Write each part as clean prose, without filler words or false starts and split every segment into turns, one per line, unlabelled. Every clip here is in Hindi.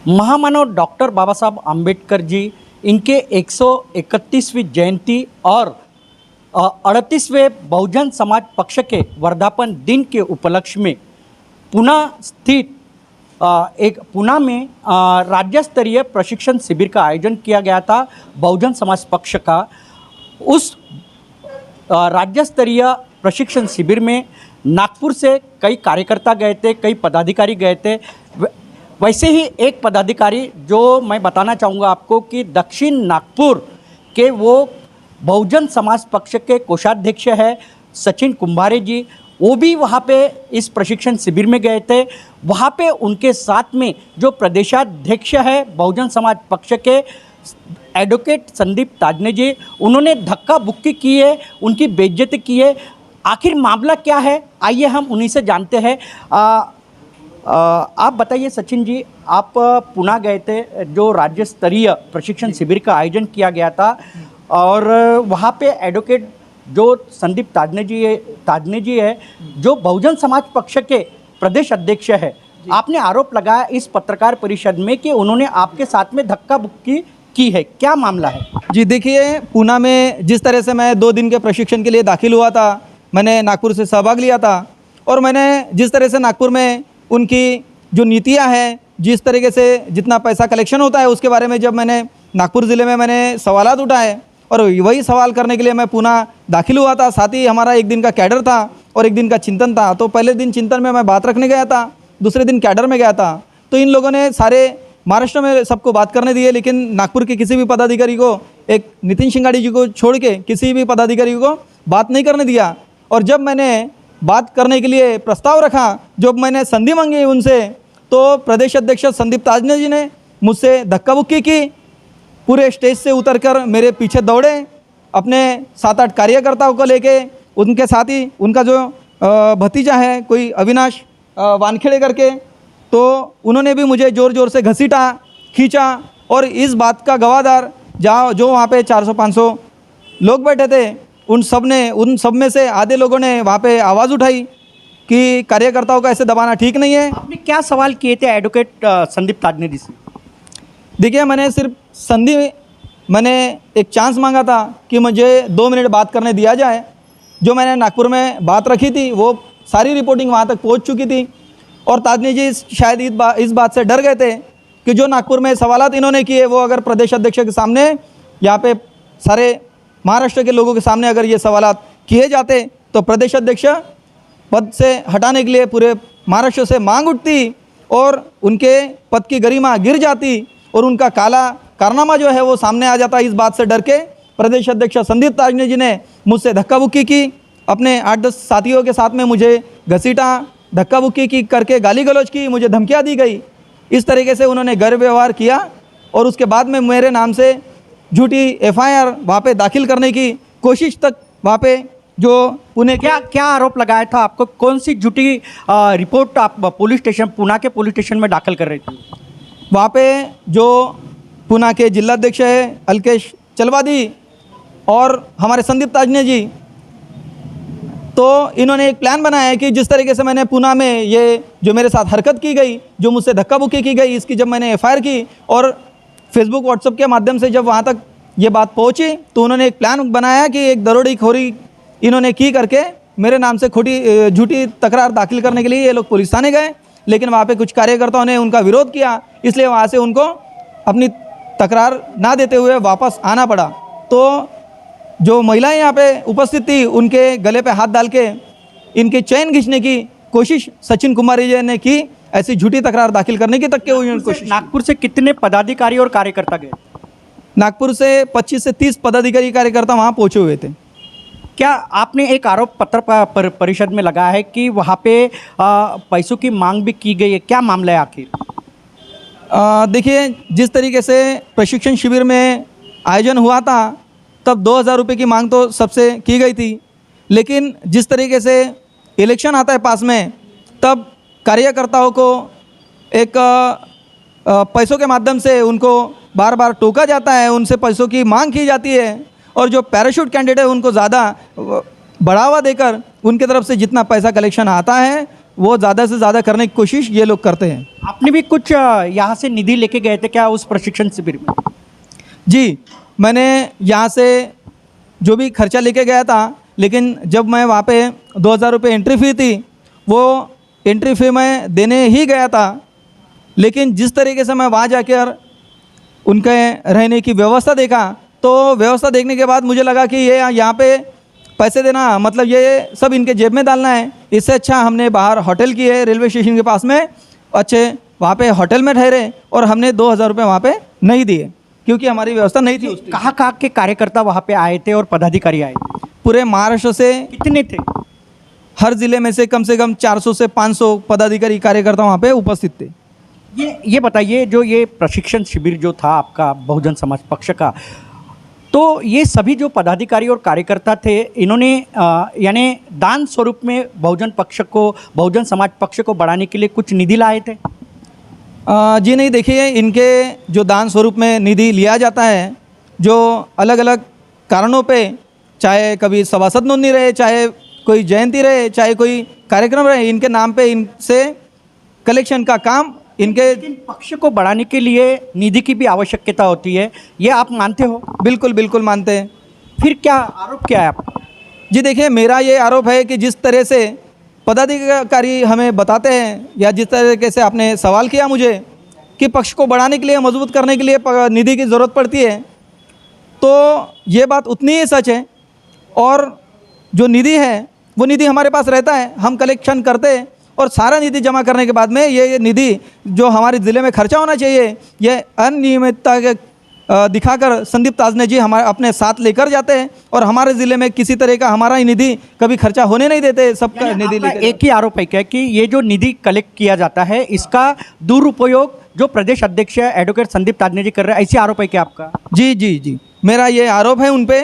महामानव डॉक्टर बाबा साहब आम्बेडकर जी इनके 131वीं जयंती और 38वें बहुजन समाज पक्ष के वर्धापन दिन के उपलक्ष्य में पुणे स्थित पुणे में राज्य स्तरीय प्रशिक्षण शिविर का आयोजन किया गया था। बहुजन समाज पक्ष का उस राज्य स्तरीय प्रशिक्षण शिविर में नागपुर से कई कार्यकर्ता गए थे, कई पदाधिकारी गए थे। वैसे ही एक पदाधिकारी जो मैं बताना चाहूँगा आपको कि दक्षिण नागपुर के वो बहुजन समाज पक्ष के कोषाध्यक्ष है सचिन कुंभारे जी, वो भी वहाँ पे इस प्रशिक्षण शिविर में गए थे। वहाँ पे उनके साथ में जो प्रदेशाध्यक्ष है बहुजन समाज पक्ष के एडवोकेट संदीप ताजने जी, उन्होंने धक्का बुक्की की है, उनकी बेइज्जती की है। आखिर मामला क्या है, आइए हम उन्हीं से जानते हैं। आप बताइए सचिन जी, आप पुणे गए थे, जो राज्य स्तरीय प्रशिक्षण शिविर का आयोजन किया गया था और वहाँ पे एडवोकेट जो संदीप ताजने जी है जो बहुजन समाज पक्ष के प्रदेश अध्यक्ष है, आपने आरोप लगाया इस पत्रकार परिषद में कि उन्होंने आपके साथ में धक्का बुक्की की है, क्या मामला है?
जी देखिए, पुणे में जिस तरह से मैं 2 दिन के प्रशिक्षण के लिए दाखिल हुआ था, मैंने नागपुर से सहभाग लिया था और मैंने जिस तरह से नागपुर में उनकी जो नीतियां हैं, जिस तरीके से जितना पैसा कलेक्शन होता है उसके बारे में जब मैंने नागपुर ज़िले में मैंने सवालात उठाए और वही सवाल करने के लिए मैं पुणे दाखिल हुआ था। साथ ही हमारा एक दिन का कैडर था और एक दिन का चिंतन था। तो पहले दिन चिंतन में मैं बात रखने गया था, दूसरे दिन कैडर में गया था। तो इन लोगों ने सारे महाराष्ट्र में सबको बात करने दिए, लेकिन नागपुर के किसी भी पदाधिकारी को, एक नितिन शिंगाड़ी जी को छोड़ के किसी भी पदाधिकारी को बात नहीं करने दिया। और जब मैंने बात करने के लिए प्रस्ताव रखा, जब मैंने संधि मांगी उनसे, तो प्रदेश अध्यक्ष संदीप ताजने जी ने मुझसे धक्का बुक्की की, पूरे स्टेज से उतरकर मेरे पीछे दौड़े, अपने 7-8 कार्यकर्ताओं को लेके, उनके साथ ही उनका जो भतीजा है कोई अविनाश वानखेड़े करके, तो उन्होंने भी मुझे ज़ोर ज़ोर से घसीटा, खींचा। और इस बात का गवाहदार जो वहाँ पे 400-500 लोग बैठे थे, उन सब में से आधे लोगों ने वहाँ पे आवाज़ उठाई कि कार्यकर्ताओं को ऐसे दबाना ठीक नहीं है।
आपने क्या सवाल किए थे एडवोकेट संदीप ताजने जी से?
देखिए, मैंने एक चांस मांगा था कि मुझे 2 मिनट बात करने दिया जाए। जो मैंने नागपुर में बात रखी थी वो सारी रिपोर्टिंग वहाँ तक पहुँच चुकी थी और ताजने जी शायद इस बात से डर गए थे कि जो नागपुर में सवालात इन्होंने किए वो अगर प्रदेश अध्यक्ष के सामने, यहाँ पे सारे महाराष्ट्र के लोगों के सामने अगर ये सवालात किए जाते तो प्रदेश अध्यक्ष पद से हटाने के लिए पूरे महाराष्ट्र से मांग उठती और उनके पद की गरिमा गिर जाती और उनका काला कारनामा जो है वो सामने आ जाता। इस बात से डर के प्रदेश अध्यक्ष संदीप ताजने जी ने मुझसे धक्का बुक्की की, अपने 8-10 साथियों के साथ में मुझे घसीटा, धक्का बुक्की की करके गाली गलौज की, मुझे धमकियाँ दी गई। इस तरीके से उन्होंने गैर व्यवहार किया और उसके बाद में मेरे नाम से झूठी FIR वहाँ पे दाखिल करने की कोशिश तक, वहाँ पे जो पुणे
क्या आरोप लगाया था आपको? कौन सी झूठी रिपोर्ट आप पुणे के पुलिस स्टेशन में दाखिल कर रहे थे?
वहाँ पे जो पुणे के जिलाध्यक्ष है अलकेश चलवादी और हमारे संदीप ताजने जी, तो इन्होंने एक प्लान बनाया है कि जिस तरीके से मैंने पुणे में ये जो मेरे साथ हरकत की गई, जो मुझसे धक्का बुक्की की गई, इसकी जब मैंने FIR की और फेसबुक व्हाट्सएप के माध्यम से जब वहाँ तक ये बात पहुँची, तो उन्होंने एक प्लान बनाया कि एक दरोड़ीखोरी इन्होंने की करके मेरे नाम से झूठी तकरार दाखिल करने के लिए ये लोग पुलिस थाने गए। लेकिन वहाँ पे कुछ कार्यकर्ताओं ने उनका विरोध किया, इसलिए वहाँ से उनको अपनी तकरार ना देते हुए वापस आना पड़ा। तो जो महिलाएं यहाँ पे उपस्थित थी, उनके गले पे हाथ डाल के इनकी चैन खींचने की कोशिश सचिन कुमार जी ने की, ऐसी झूठी तकरार दाखिल करने की तक के हुई कोशिश।
नागपुर से कितने पदाधिकारी और कार्यकर्ता गए?
नागपुर से 25 से 30 पदाधिकारी कार्यकर्ता वहाँ पहुँचे हुए थे।
क्या आपने एक आरोप पत्र परिषद में लगाया है कि वहाँ पे पैसों की मांग भी की गई है, क्या मामला है आखिर?
देखिए, जिस तरीके से प्रशिक्षण शिविर में आयोजन हुआ था तब 2000 रुपये की मांग तो सबसे की गई थी, लेकिन जिस तरीके से इलेक्शन आता है पास में, तब कार्यकर्ताओं को एक पैसों के माध्यम से उनको बार बार टोका जाता है, उनसे पैसों की मांग की जाती है और जो पैराशूट कैंडिडेट है उनको ज़्यादा बढ़ावा देकर उनके तरफ से जितना पैसा कलेक्शन आता है वो ज़्यादा से ज़्यादा करने की कोशिश ये लोग करते हैं।
आपने भी कुछ यहाँ से निधि लेके गए थे क्या उस प्रशिक्षण शिविर में?
जी, मैंने यहाँ से जो भी खर्चा लेके गया था, लेकिन जब मैं वहाँ पे 2000 रुपये एंट्री फ़ी थी, वो एंट्री फ़ी मैं देने ही गया था। लेकिन जिस तरीके से मैं वहाँ जाकर उनके रहने की व्यवस्था देखा, तो व्यवस्था देखने के बाद मुझे लगा कि ये यहाँ पे पैसे देना मतलब ये सब इनके जेब में डालना है। इससे अच्छा हमने बाहर होटल की है रेलवे स्टेशन के पास में, अच्छे वहाँ पे होटल में ठहरे और हमने 2000 रुपये वहाँ पे नहीं दिए क्योंकि हमारी व्यवस्था नहीं थी उसकी।
कहाँ के कार्यकर्ता वहाँ पे आए थे और पदाधिकारी आए थे?
पूरे महाराष्ट्र से,
कितने थे?
हर ज़िले में से कम 400 से 500 पदाधिकारी कार्यकर्ता वहाँ पे उपस्थित थे।
ये बताइए, जो ये प्रशिक्षण शिविर जो था आपका बहुजन समाज पक्ष का, तो ये सभी जो पदाधिकारी और कार्यकर्ता थे, इन्होंने यानी दान स्वरूप में बहुजन समाज पक्ष को बढ़ाने के लिए कुछ निधि लाए थे?
जी नहीं, देखिए इनके जो दान स्वरूप में निधि लिया जाता है, जो अलग अलग कारणों पे, चाहे कभी सभासद नोंदनी रहे, चाहे कोई जयंती रहे, चाहे कोई कार्यक्रम रहे, इनके नाम पे इनसे कलेक्शन का काम इनके।
लेकिन पक्ष को बढ़ाने के लिए निधि की भी आवश्यकता होती है, ये आप मानते हो?
बिल्कुल बिल्कुल मानते हैं।
फिर क्या आरोप क्या है आपका?
जी देखिए, मेरा ये आरोप है कि जिस तरह से पदाधिकारी हमें बताते हैं या जिस तरीके से आपने सवाल किया मुझे कि पक्ष को बढ़ाने के लिए, मजबूत करने के लिए निधि की ज़रूरत पड़ती है, तो ये बात उतनी ही सच है। और जो निधि है वो निधि हमारे पास रहता है, हम कलेक्शन करते हैं और सारा निधि जमा करने के बाद में ये निधि जो हमारे ज़िले में खर्चा होना चाहिए, ये अनियमितता के दिखाकर संदीप ताजने जी हमारे अपने साथ लेकर जाते हैं और हमारे ज़िले में किसी तरह का हमारा ही निधि कभी खर्चा होने नहीं देते, सबका निधि लेकर।
एक ही आरोप है क्या कि ये जो निधि कलेक्ट किया जाता है, इसका दुरुपयोग जो प्रदेश अध्यक्ष एडवोकेट संदीप ताजने जी कर रहे हैं, ऐसी आरोप है क्या आपका?
जी जी जी, मेरा ये आरोप है उन पे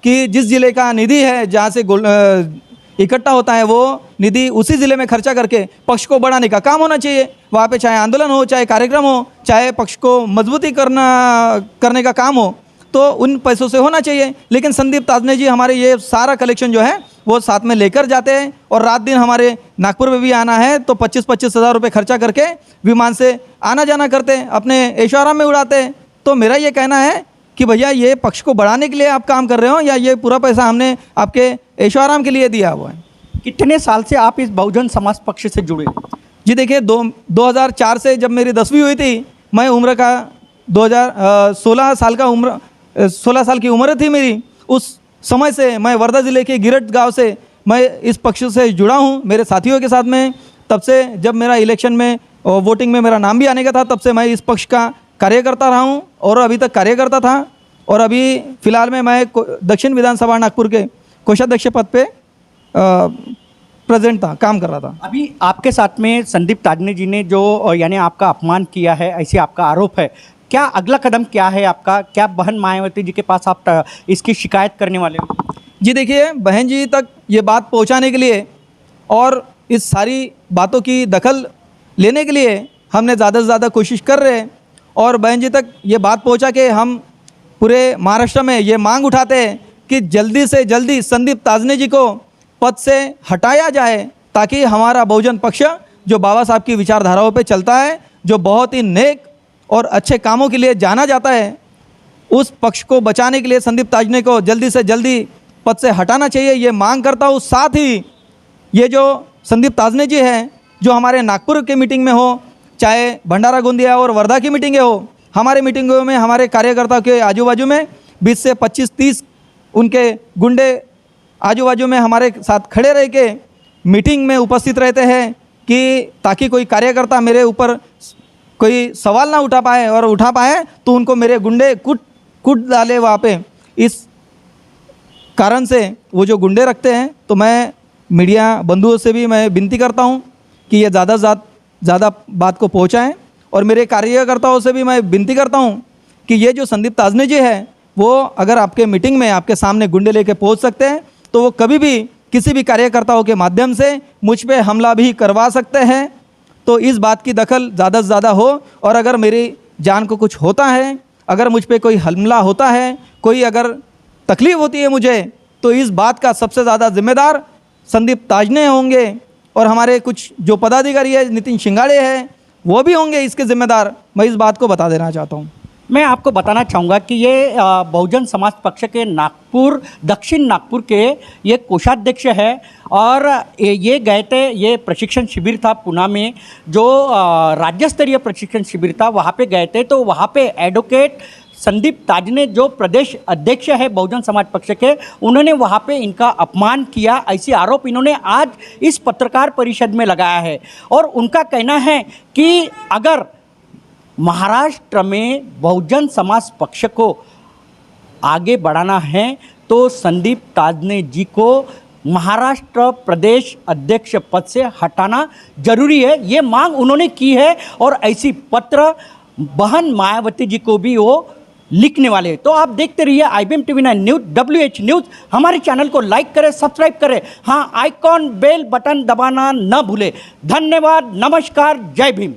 कि जिस ज़िले का निधि है, जहाँ से इकट्ठा होता है, वो निधि उसी ज़िले में खर्चा करके पक्ष को बढ़ाने का काम होना चाहिए। वहाँ पे चाहे आंदोलन हो, चाहे कार्यक्रम हो, चाहे पक्ष को मजबूती करने का काम हो, तो उन पैसों से होना चाहिए। लेकिन संदीप ताजने जी हमारे ये सारा कलेक्शन जो है वो साथ में लेकर जाते हैं और रात दिन हमारे नागपुर में भी आना है तो 25-25 हज़ार रुपये खर्चा करके विमान से आना जाना करते हैं, अपने ऐशो आराम में उड़ाते हैं। तो मेरा ये कहना है कि भैया ये पक्ष को बढ़ाने के लिए आप काम कर रहे हो या ये पूरा पैसा हमने आपके ऐशो आराम के लिए दिया हुआ है।
कितने साल से आप इस बहुजन समाज पक्ष से जुड़े?
जी देखिए, 2004 से जब मेरी 10वीं हुई थी, मैं उम्र का 16 साल की उम्र थी मेरी। उस समय से मैं वर्धा ज़िले के गिरट गांव से मैं इस पक्ष से जुड़ा हूं मेरे साथियों के साथ में। तब से जब मेरा इलेक्शन में वोटिंग में मेरा नाम भी आने का था, तब से मैं इस पक्ष का कार्यकर्ता रहा हूं और अभी तक कार्यकर्ता था। और अभी फ़िलहाल में मैं दक्षिण विधानसभा नागपुर के कोषाध्यक्ष पद पे प्रेजेंट था, काम कर रहा था।
अभी आपके साथ में संदीप ताजने जी ने जो यानी आपका अपमान किया है, ऐसे आपका आरोप है, क्या अगला कदम क्या है आपका? क्या बहन मायावती जी के पास आप इसकी शिकायत करने वाले हो?
जी देखिए, बहन जी तक ये बात पहुंचाने के लिए और इस सारी बातों की दखल लेने के लिए हमने ज़्यादा से ज़्यादा कोशिश कर रहे हैं और बहन जी तक ये बात पहुंचा के हम पूरे महाराष्ट्र में ये मांग उठाते हैं कि जल्दी से जल्दी संदीप ताजने जी को पद से हटाया जाए, ताकि हमारा बहुजन पक्ष जो बाबा साहब की विचारधाराओं पे चलता है, जो बहुत ही नेक और अच्छे कामों के लिए जाना जाता है, उस पक्ष को बचाने के लिए संदीप ताजने को जल्दी से जल्दी पद से हटाना चाहिए, ये मांग करता हूँ। साथ ही ये जो संदीप ताजने जी हैं, जो हमारे नागपुर के मीटिंग में हो, चाहे भंडारा गोंदिया और वर्धा की मीटिंगें हो, हमारे मीटिंगों में हमारे कार्यकर्ताओं के आजू बाजू में 20 से 25-30 उनके गुंडे आजू बाजू में हमारे साथ खड़े रह के मीटिंग में उपस्थित रहते हैं कि ताकि कोई कार्यकर्ता मेरे ऊपर कोई सवाल ना उठा पाए, और उठा पाए तो उनको मेरे गुंडे कूट डाले वहाँ पे। इस कारण से वो जो गुंडे रखते हैं, तो मैं मीडिया बंधुओं से भी मैं विनती करता हूँ कि ये ज़्यादा से ज़्यादा बात को पहुँचाएँ, और मेरे कार्यकर्ताओं से भी मैं विनती करता हूँ कि ये जो संदीप ताजने जी है, वो अगर आपके मीटिंग में आपके सामने गुंडे लेके पहुँच सकते हैं, तो वो कभी भी किसी भी कार्यकर्ताओं के माध्यम से मुझ पे हमला भी करवा सकते हैं। तो इस बात की दखल ज़्यादा से ज़्यादा हो, और अगर मेरी जान को कुछ होता है, अगर मुझ पे कोई हमला होता है, कोई अगर तकलीफ़ होती है मुझे, तो इस बात का सबसे ज़्यादा जिम्मेदार संदीप ताजने होंगे। और हमारे कुछ जो पदाधिकारी है, नितिन शिंगाड़े हैं, वो भी होंगे इसके जिम्मेदार। मैं इस बात को बता देना चाहता हूँ।
मैं आपको बताना चाहूँगा कि ये बहुजन समाज पक्ष के नागपुर, दक्षिण नागपुर के ये कोषाध्यक्ष है और ये गए थे, ये प्रशिक्षण शिविर था पुणे में, जो राज्य स्तरीय प्रशिक्षण शिविर था, वहाँ पे गए थे। तो वहाँ पे एडवोकेट संदीप ताजने, जो प्रदेश अध्यक्ष है बहुजन समाज पक्ष के, उन्होंने वहाँ पे इनका अपमान किया, ऐसे आरोप इन्होंने आज इस पत्रकार परिषद में लगाया है। और उनका कहना है कि अगर महाराष्ट्र में बहुजन समाज पक्ष को आगे बढ़ाना है तो संदीप ताजने जी को महाराष्ट्र प्रदेश अध्यक्ष पद से हटाना जरूरी है, ये मांग उन्होंने की है। और ऐसी पत्र बहन मायावती जी को भी वो लिखने वाले हैं। तो आप देखते रहिए IBM TV 9 news, WH news. हमारे चैनल को लाइक करें, सब्सक्राइब करें, हाँ आइकॉन बेल बटन दबाना न भूलें। धन्यवाद, नमस्कार, जय भीम।